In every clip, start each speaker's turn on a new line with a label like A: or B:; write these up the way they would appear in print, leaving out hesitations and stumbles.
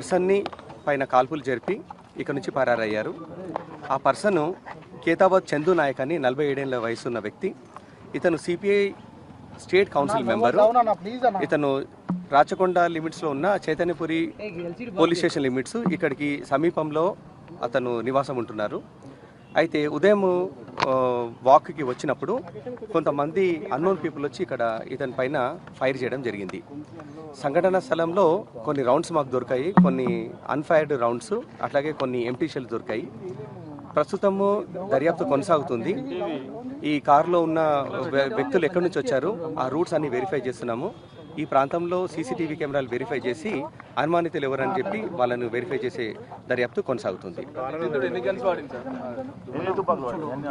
A: పర్సన్ని పైన కాల్పులు జరిపి ఇక్కడ నుంచి పరారయ్యారు. ఆ పర్సన్ కేతాబాద్ చందు నాయక్ అని 47 ఏళ్ల వయసున్న వ్యక్తి. ఇతను సిపిఐ స్టేట్ కౌన్సిల్ మెంబరు. ఇతను రాచకొండ లిమిట్స్లో ఉన్న చైతన్యపురి పోలీస్ స్టేషన్ లిమిట్స్ ఇక్కడికి సమీపంలో అతను నివాసం ఉంటున్నారు. అయితే ఉదయం వాక్కి వచ్చినప్పుడు కొంతమంది అన్నోన్ పీపుల్ వచ్చి ఇక్కడ ఇతని పైన ఫైర్ చేయడం జరిగింది. సంఘటన స్థలంలో కొన్ని రౌండ్స్ మాకు దొరికాయి, కొన్ని అన్ఫైర్డ్ రౌండ్స్, అట్లాగే కొన్ని ఎంటీ షెల్స్ దొరికాయి. ప్రస్తుతము దర్యాప్తు కొనసాగుతుంది. ఈ కారులో ఉన్న వ్యక్తులు ఎక్కడి నుంచి వచ్చారు ఆ రూట్స్ అన్ని వెరిఫై చేస్తున్నాము. ఈ ప్రాంతంలో సీసీటీవీ కెమెరాలు వెరిఫై చేసి అనుమానితులు ఎవరని చెప్పి వాళ్ళను వెరిఫై చేసే దర్యాప్తు కొనసాగుతుంది.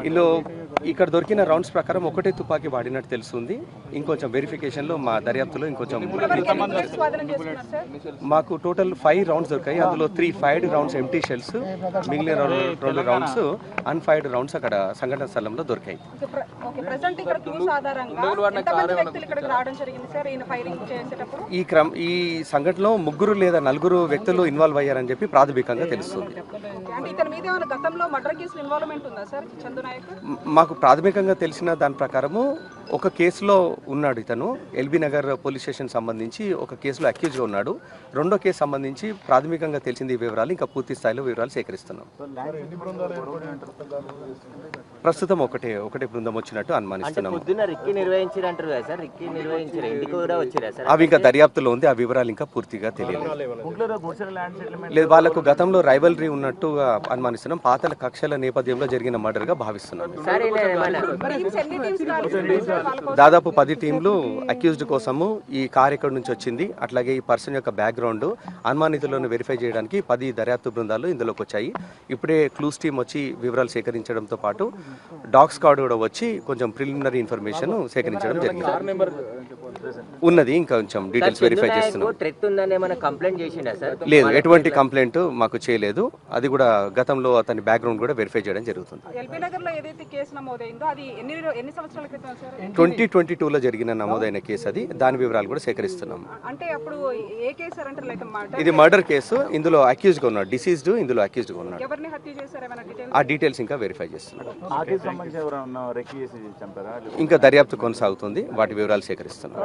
A: ఇందులో ఇక్కడ దొరికిన రౌండ్స్ ప్రకారం ఒకటే తుపాకీ వాడినట్టు తెలుస్తుంది. ఇంకొంచెం వెరిఫికేషన్లో మా దర్యాప్తులో ఇంకొంచెం మాకు టోటల్ 5 రౌండ్స్ దొరికాయి. అందులో 3 ఫైర్డ్ రౌండ్స్ ఎంటీ షెల్స్, మిగిలిన 2 రౌండ్స్ అన్ఫైర్డ్ రౌండ్స్ అక్కడ సంఘటన స్థలంలో దొరికాయి. ఈ సంఘటనలో 3 లేదా 4 వ్యక్తులు ఇన్వాల్వ్ అయ్యారని చెప్పి ప్రాథమికంగా తెలుస్తుంది. మాకు ప్రాథమికంగా తెలిసిన దాని ప్రకారము ఒక కేసులో ఉన్నాడు ఇతను. ఎల్బీ నగర్ పోలీస్ స్టేషన్ సంబంధించి ఒక కేసులో అక్యూజ్గా ఉన్నాడు. రెండో కేసు సంబంధించి ప్రాథమికంగా తెలిసింది వివరాలు, ఇంకా పూర్తి స్థాయిలో వివరాలు సేకరిస్తున్నాం. ప్రస్తుతం ఒకటే బృందం వచ్చినట్టు అనుమానిస్తున్నాం. అవి ఇంకా దర్యాప్తులో ఉంది. ఆ వివరాలు ఇంకా పూర్తిగా తెలియలేదు. లేదు, వాళ్ళకు గతంలో రైవల్రీ ఉన్నట్టుగా అనుమానిస్తున్నాం. పాతల కక్షల నేపథ్యంలో జరిగిన మర్డర్ గా భావిస్తున్నాం. దాదాపు 10 టీంలు అక్యూజ్డ్ కోసము ఈ కార్ ఎక్కడి నుంచి వచ్చింది, అట్లాగే ఈ పర్సన్ యొక్క బ్యాక్గ్రౌండ్, అనుమానితులను వెరిఫై చేయడానికి 10 దర్యాప్తు బృందాలు ఇందులోకి వచ్చాయి. ఇప్పుడే క్లూస్ టీం వచ్చి వివరాలు సేకరించడంతో పాటు డాగ్ స్క్వాడ్ కూడా వచ్చి కొంచెం ప్రిలిమినరీ ఇన్ఫర్మేషన్ సేకరించడం జరిగింది. ఉన్నది, ఇంకా కొంచెం డీటెయిల్స్ వెరిఫై చేస్తున్నాం. లేదు, ఎటువంటి కంప్లైంట్ మాకు చేయలేదు. అది కూడా గతంలో అతని బ్యాక్గ్రౌండ్ కూడా వెరిఫై చేయడం జరుగుతుంది. 2022లో జరిగిన నమోదైన కేసు అది. దాని వివరాలు కూడా సేకరిస్తున్నాం. ఇది మర్డర్ కేసు. ఇందులో అక్యూజ్గా ఉన్నాడు, డిసీజ్డ్ ఇందులో అక్యూజ్గా ఉన్నాడు. ఆ డీటెయిల్స్ ఇంకా వెరిఫై చేస్తున్నాం. ఇంకా దర్యాప్తు కొనసాగుతుంది. వాటి వివరాలు సేకరిస్తున్నాం.